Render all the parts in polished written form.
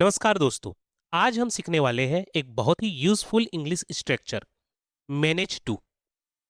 नमस्कार दोस्तों। आज हम सीखने वाले हैं एक बहुत ही useful English structure, manage to.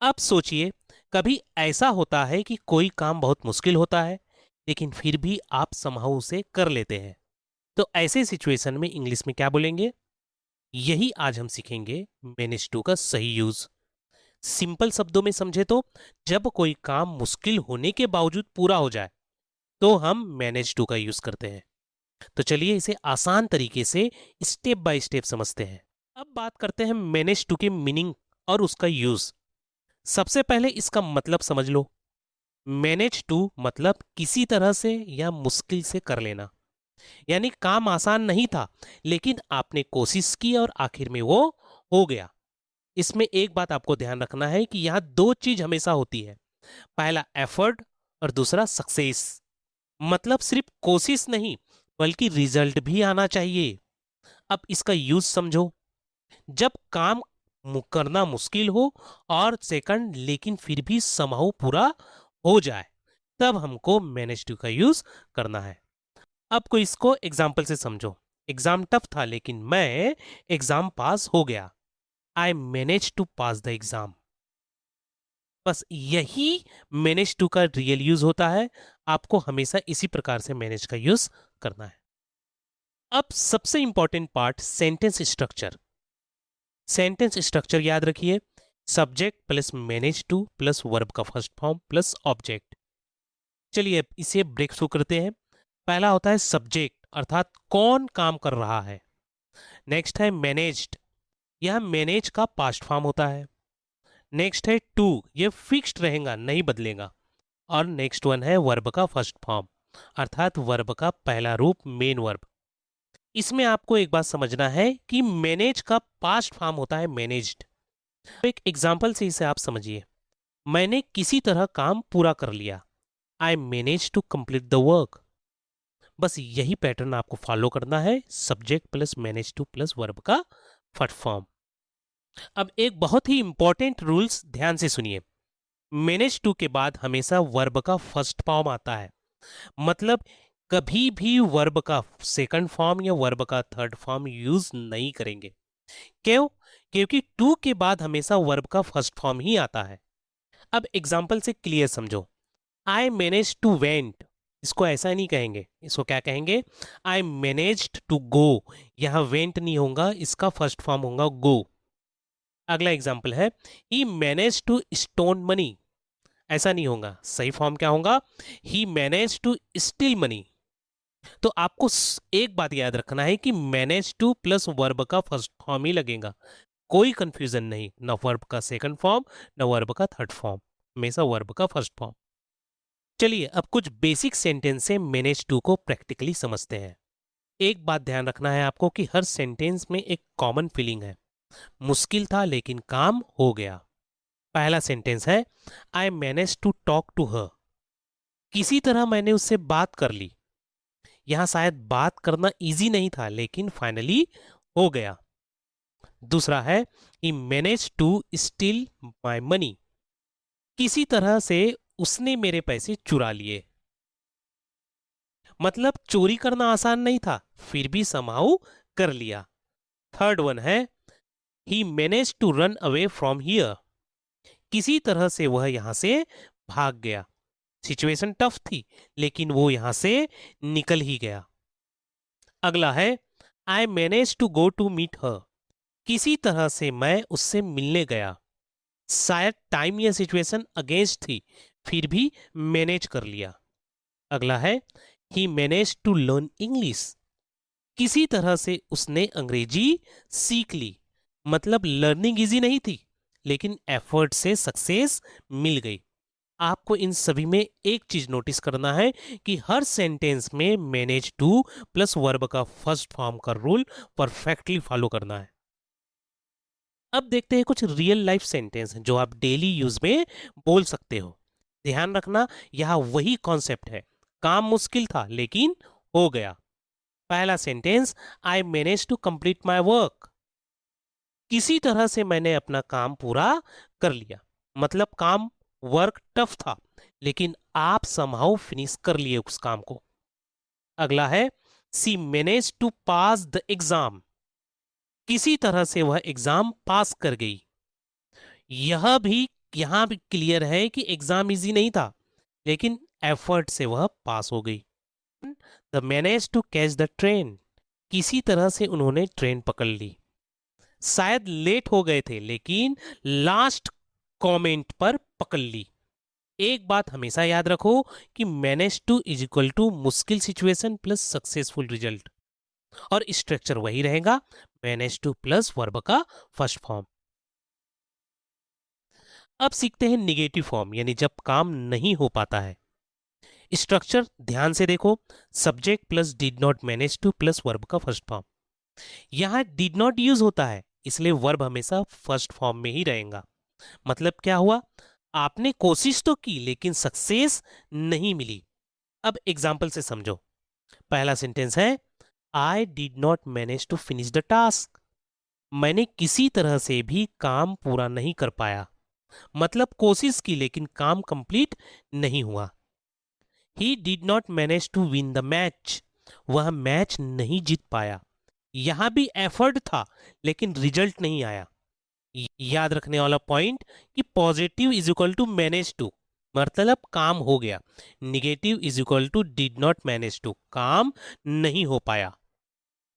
अब सोचिए, कभी ऐसा होता है कि कोई काम बहुत मुश्किल होता है, लेकिन फिर भी आप समहाउ उसे कर लेते हैं। तो ऐसे सिचुएशन में इंग्लिश में क्या बोलेंगे? यही आज हम सीखेंगे, मैनेज टू का सही यूज। सिंपल शब्दों में समझे तो, जब कोई काम मुश्किल होने के बावजूद पूरा हो जाए, तो हम मैनेज टू का यूज करते हैं। तो चलिए इसे आसान तरीके से स्टेप बाय स्टेप समझते हैं। अब बात करते हैं मैनेज टू के मीनिंग और उसका यूज। सबसे पहले इसका मतलब समझ लो। मैनेज टू मतलब किसी तरह से या मुश्किल से कर लेना। यानी काम आसान नहीं था, लेकिन आपने कोशिश की और आखिर में वो हो गया। इसमें एक बात आपको ध्यान रखना है कि यहाँ दो चीज हमेशा होती है। पहला एफर्ट और दूसरा सक्सेस। मतलब सिर्फ कोशिश नहीं, बल्कि रिजल्ट भी आना चाहिए। अब इसका यूज समझो। जब काम करना मुश्किल हो और सेकंड लेकिन फिर भी समहाउ पूरा हो जाए, तब हमको मैनेज टू का यूज करना है। अब को इसको एग्जाम्पल से समझो। एग्जाम टफ था, लेकिन मैं एग्जाम पास हो गया। I manage to pass the exam. बस यही मैनेज टू का रियल यूज होता है। आपको हमेशा इसी प्रकार से मैनेज का यूज करना है। अब सबसे important part, sentence structure. Sentence structure याद रखिए। Subject plus manage to plus verb का फर्स्ट फॉर्म प्लस ऑब्जेक्ट। चलिए अब इसे ब्रेक थ्रू करते हैं। पहला होता है सब्जेक्ट, अर्थात कौन काम कर रहा है। नेक्स्ट है मैनेज्ड, यह मैनेज का पास्ट फॉर्म होता है। नेक्स्ट है टू, ये फिक्स्ड रहेगा, नहीं बदलेगा। और नेक्स्ट वन है वर्ब का फर्स्ट फॉर्म, अर्थात वर्ब का पहला रूप, मेन वर्ब। इसमें आपको एक बात समझना है कि मैनेज का पास्ट फॉर्म होता है मैनेज्ड। एक एग्जाम्पल से इसे आप समझिए। मैंने किसी तरह काम पूरा कर लिया। I manage to complete the work. बस यही पैटर्न आपको फॉलो करना है, subject plus manage to plus verb का फर्स्ट फॉर्म। अब एक बहुत ही इंपॉर्टेंट रूल्स ध्यान से सुनिए। मैनेज टू के बाद हमेशा वर्ब का फर्स्ट फॉर्म आता है। मतलब कभी भी वर्ब का सेकंड फॉर्म या वर्ब का थर्ड फॉर्म यूज नहीं करेंगे। क्यों? क्योंकि टू के बाद हमेशा वर्ब का फर्स्ट फॉर्म ही आता है। अब एग्जाम्पल से क्लियर समझो। आई मैनेज टू वेंट, इसको ऐसा नहीं कहेंगे, इसको क्या कहेंगे? I managed to go. यहां वेंट नहीं होगा, इसका फर्स्ट फॉर्म होगा गो। अगला एग्जाम्पल है, he manage to stone money. ऐसा नहीं होगा, सही फॉर्म क्या होगा? ही मैनेज टू स्टील मनी। तो आपको एक बात याद रखना है कि मैनेज टू प्लस वर्ब का फर्स्ट फॉर्म ही लगेगा। कोई कंफ्यूजन नहीं, न वर्ब का सेकंड फॉर्म न वर्ब का थर्ड फॉर्म, हमेशा वर्ब का फर्स्ट फॉर्म। चलिए अब कुछ बेसिक सेंटेंस से मैनेज टू को प्रैक्टिकली समझते हैं। एक बात ध्यान रखना है आपको कि हर सेंटेंस में एक कॉमन फीलिंग है। मुश्किल था लेकिन काम हो गया। पहला सेंटेंस है, I manage to talk to her. किसी तरह मैंने उससे बात कर ली। यहां शायद बात करना इजी नहीं था, लेकिन फाइनली हो गया। दूसरा है, he manage to steal my money. किसी तरह से उसने मेरे पैसे चुरा लिए। मतलब चोरी करना आसान नहीं था, फिर भी समहाउ कर लिया। थर्ड वन है, he manage to run away from here. किसी तरह से वह यहां से भाग गया। सिचुएशन टफ थी, लेकिन वो यहां से निकल ही गया। अगला है, I manage to go to meet her. किसी तरह से मैं उससे मिलने गया। शायद टाइम या सिचुएशन अगेंस्ट थी, फिर भी मैनेज कर लिया। अगला है, he manage to learn English. किसी तरह से उसने अंग्रेजी सीख ली। मतलब लर्निंग इजी नहीं थी, लेकिन एफर्ट से सक्सेस मिल गई। आपको इन सभी में एक चीज नोटिस करना है कि हर सेंटेंस में मैनेज टू प्लस वर्ब का फर्स्ट फॉर्म का रूल परफेक्टली फॉलो करना है। अब देखते हैं कुछ रियल लाइफ सेंटेंस जो आप डेली यूज में बोल सकते हो। ध्यान रखना, यह वही कॉन्सेप्ट है। काम मुश्किल था लेकिन हो गया। पहला sentence, I manage to complete my work. किसी तरह से मैंने अपना काम पूरा कर लिया। मतलब काम, वर्क टफ था, लेकिन आप समहाउ फिनिश कर लिए उस काम को। अगला है, she manage to pass the exam, किसी तरह से वह एग्जाम पास कर गई। यह भी यहां भी क्लियर है कि एग्जाम इजी नहीं था, लेकिन एफर्ट से वह पास हो गई। The manage to catch the train, किसी तरह से उन्होंने ट्रेन पकड़ ली। शायद लेट हो गए थे, लेकिन लास्ट कमेंट पर पकड़ ली। एक बात हमेशा याद रखो कि manage to is equal to मुश्किल सिचुएशन प्लस सक्सेसफुल रिजल्ट, और स्ट्रक्चर वही रहेगा, मैनेज टू प्लस वर्ब का फर्स्ट फॉर्म। अब सीखते हैं निगेटिव फॉर्म, यानी जब काम नहीं हो पाता है। स्ट्रक्चर ध्यान से देखो, subject plus did not manage to plus verb का फर्स्ट फॉर्म। यहां डिड नॉट यूज होता है, इसलिए वर्ब हमेशा फर्स्ट फॉर्म में ही रहेगा। मतलब क्या हुआ, आपने कोशिश तो की लेकिन सक्सेस नहीं मिली। अब एग्जाम्पल से समझो। पहला सेंटेंस है, I did not manage to finish the task, मैंने किसी तरह से भी काम पूरा नहीं कर पाया। मतलब कोशिश की लेकिन काम कंप्लीट नहीं हुआ। He did not manage to win the match, वह मैच नहीं जीत पाया। यहां भी एफर्ट था लेकिन रिजल्ट नहीं आया। याद रखने वाला पॉइंट कि positive is equal to manage to, मतलब काम हो गया। Negative is equal to did not manage to, काम नहीं हो पाया।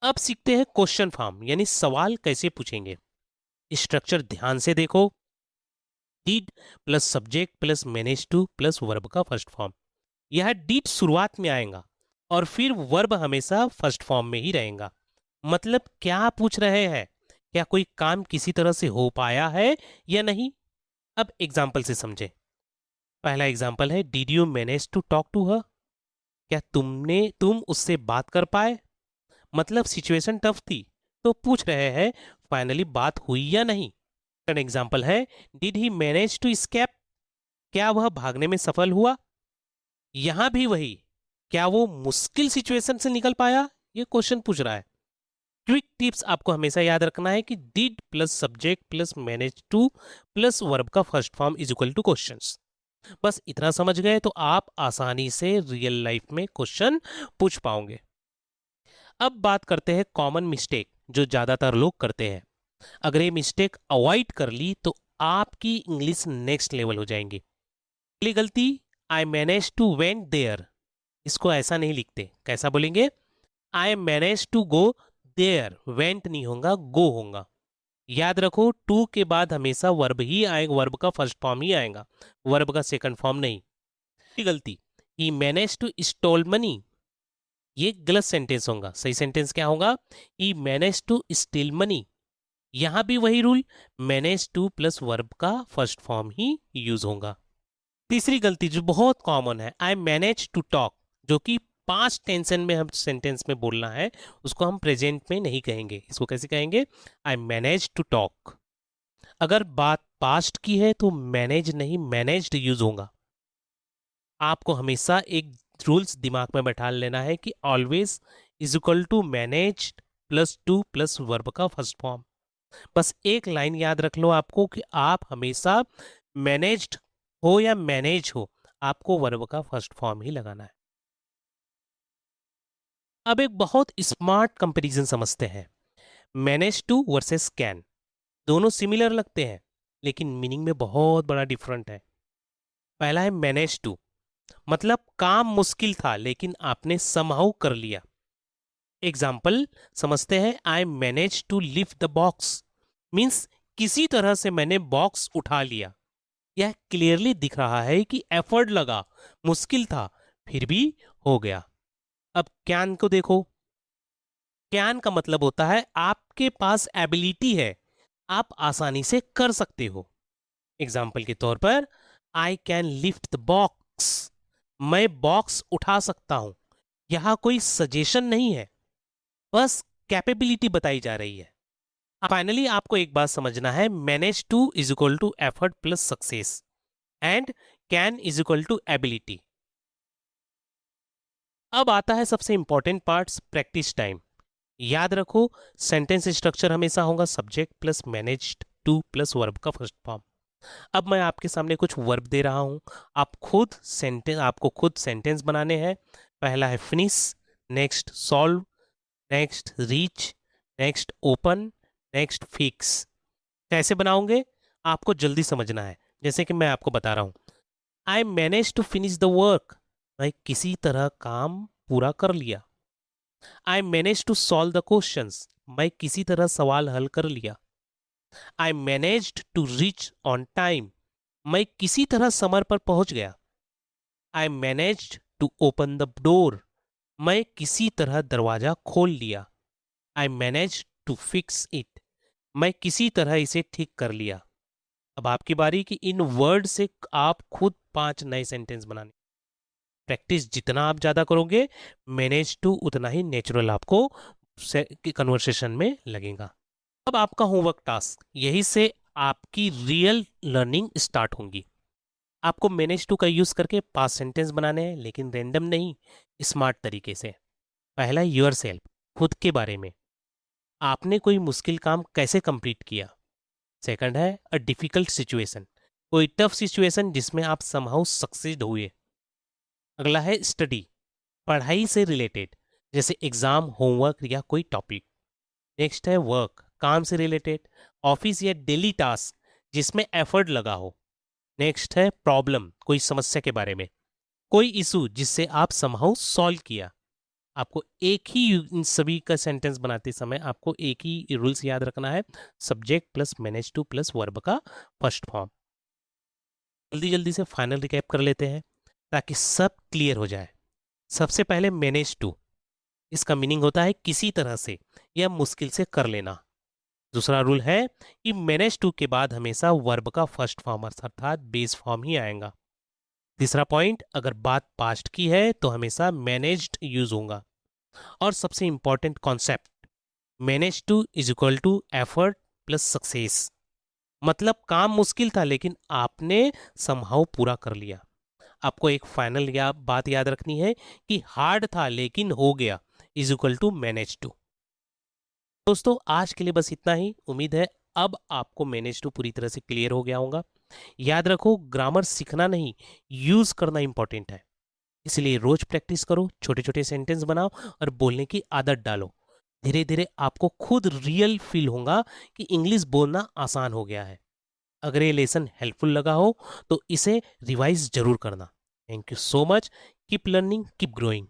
अब सीखते हैं क्वेश्चन फॉर्म, यानी सवाल कैसे पूछेंगे। स्ट्रक्चर ध्यान से देखो, did plus subject plus manage to plus verb का फर्स्ट फॉर्म। यह डिड शुरुआत में आएगा और फिर वर्ब हमेशा फर्स्ट फॉर्म में ही रहेगा। मतलब क्या पूछ रहे हैं, क्या कोई काम किसी तरह से हो पाया है या नहीं। अब एग्जाम्पल से समझे। पहला एग्जाम्पल है, did you manage to talk to her, क्या तुम उससे बात कर पाए। मतलब सिचुएशन टफ थी, तो पूछ रहे हैं फाइनली बात हुई या नहीं। सेकंड एग्जाम्पल है, did he manage to escape, क्या वह भागने में सफल हुआ। यहां भी वही, क्या वो मुश्किल सिचुएशन से निकल पाया, ये क्वेश्चन पूछ रहा है। क्विक टिप्स आपको हमेशा याद रखना है कि did plus subject plus manage to plus verb का first form is equal to questions. बस इतना समझ गए तो आप आसानी से रियल लाइफ में क्वेश्चन पूछ पाओगे। अब बात करते हैं कॉमन मिस्टेक जो ज्यादातर लोग करते हैं। अगर ये मिस्टेक अवॉइड कर ली तो आपकी इंग्लिश नेक्स्ट लेवल हो जाएंगी। पहली गलती, I manage to went there, इसको ऐसा नहीं लिखते, कैसा बोलेंगे, I manage to go there, went नहीं होगा, गो होगा। याद रखो, टू के बाद हमेशा वर्ब ही आएगा, वर्ब का फर्स्ट फॉर्म ही आएगा, वर्ब का सेकंड फॉर्म नहीं। गलती, ही मैनेज टू स्टोल मनी, ये गलत सेंटेंस होगा। सही सेंटेंस क्या होगा, ही मैनेज टू स्टील मनी। यहां भी वही rule, manage to plus verb का फर्स्ट फॉर्म ही यूज होगा। तीसरी गलती जो बहुत कॉमन है, आई मैनेज टू टॉक, जो कि पास्ट टेंशन में हम सेंटेंस में बोलना है, उसको हम प्रेजेंट में नहीं कहेंगे। इसको कैसे कहेंगे, आई मैनेज टू टॉक। अगर बात पास्ट की है तो मैनेज नहीं मैनेज्ड यूज होगा। आपको हमेशा एक रूल्स दिमाग में बैठा लेना है कि always is equal to manage plus to plus verb का फर्स्ट फॉर्म। बस एक लाइन याद रख लो आपको कि आप हमेशा मैनेज्ड हो या मैनेज हो, आपको वर्ब का फर्स्ट फॉर्म ही लगाना है। अब एक बहुत स्मार्ट कंपैरिजन समझते हैं, मैनेज टू वर्सेस कैन। दोनों सिमिलर लगते हैं लेकिन मीनिंग में बहुत बड़ा डिफरेंट है। पहला है मैनेज टू, मतलब काम मुश्किल था लेकिन आपने समहाउ कर लिया। एग्जाम्पल समझते हैं, I manage to lift the box, means किसी तरह से मैंने बॉक्स उठा लिया। यह क्लियरली दिख रहा है कि एफर्ट लगा, मुश्किल था, फिर भी हो गया। अब कैन को देखो, कैन का मतलब होता है आपके पास एबिलिटी है, आप आसानी से कर सकते हो। एग्जाम्पल के तौर पर, I can lift the box, मैं बॉक्स उठा सकता हूं। यहां कोई सजेशन नहीं है, बस कैपेबिलिटी बताई जा रही है। फाइनली आपको एक बात समझना है, manage to is equal to effort plus success and can is equal to ability. अब आता है सबसे इंपॉर्टेंट पार्ट्स, प्रैक्टिस टाइम। याद रखो, सेंटेंस स्ट्रक्चर हमेशा होगा subject plus managed to plus verb का फर्स्ट फॉर्म। अब मैं आपके सामने कुछ वर्ब दे रहा हूं, आपको खुद सेंटेंस बनाने हैं। पहला है finish, next solve, next reach, next open, next fix. कैसे बनाओगे आपको जल्दी समझना है। जैसे कि मैं आपको बता रहा हूँ, I manage to finish the work, मैं किसी तरह काम पूरा कर लिया। I manage to solve the questions, मैं किसी तरह सवाल हल कर लिया। I managed to reach on time, मैं किसी तरह समय पर पहुंच गया। I managed to open the door, मैं किसी तरह दरवाजा खोल लिया। I manage to fix it, मैं किसी तरह इसे ठीक कर लिया। अब आपकी बारी कि इन वर्ड से आप खुद 5 नए सेंटेंस बनाने। प्रैक्टिस जितना आप ज्यादा करोगे, मैनेज टू उतना ही नेचुरल आपको कन्वर्सेशन में लगेगा। अब आपका होमवर्क टास्क, यही से आपकी रियल लर्निंग स्टार्ट होंगी। आपको मैनेज टू का यूज करके 5 सेंटेंस बनाने हैं, लेकिन रैंडम नहीं, स्मार्ट तरीके से। पहला, योर सेल्फ, खुद के बारे में। आपने कोई मुश्किल काम कैसे कंप्लीट किया। सेकंड है, अ डिफिकल्ट सिचुएशन, कोई टफ सिचुएशन जिसमें आप समहाउ सक्सीड हुए। अगला है स्टडी, पढ़ाई से रिलेटेड, जैसे एग्जाम, होमवर्क या कोई टॉपिक। नेक्स्ट है वर्क, काम से रिलेटेड, ऑफिस या डेली टास्क जिसमें एफर्ट लगा हो। नेक्स्ट है प्रॉब्लम, कोई समस्या के बारे में, कोई इशू जिससे आप समहाउ सॉल्व किया। आपको एक ही इन सभी का सेंटेंस बनाते समय आपको एक ही रूल्स याद रखना है, subject plus manage to plus verb का फर्स्ट फॉर्म। जल्दी जल्दी से फाइनल रिकैप कर लेते हैं ताकि सब क्लियर हो जाए। सबसे पहले मैनेज टू, इसका मीनिंग होता है किसी तरह से या मुश्किल से कर लेना। दूसरा रूल है कि मैनेज टू के बाद हमेशा वर्ब का फर्स्ट फॉर्म अर्थात बेस फॉर्म ही आएगा। तीसरा पॉइंट, अगर बात पास्ट की है तो हमेशा मैनेज्ड यूज होगा। और सबसे important concept, manage to is equal to effort plus success, मतलब काम मुश्किल था लेकिन आपने समहाउ पूरा कर लिया। आपको एक फाइनल बात याद रखनी है कि हार्ड था लेकिन हो गया is equal to manage to. दोस्तों आज के लिए बस इतना ही। उम्मीद है अब आपको मैनेज टू पूरी तरह से क्लियर हो गया होगा। याद रखो, ग्रामर सीखना नहीं, यूज करना इंपॉर्टेंट है। इसलिए रोज प्रैक्टिस करो, छोटे छोटे सेंटेंस बनाओ और बोलने की आदत डालो। धीरे धीरे आपको खुद रियल फील होगा कि इंग्लिश बोलना आसान हो गया है। अगर ये लेसन हेल्पफुल लगा हो तो इसे रिवाइज जरूर करना। Thank you so much. Keep learning, keep growing.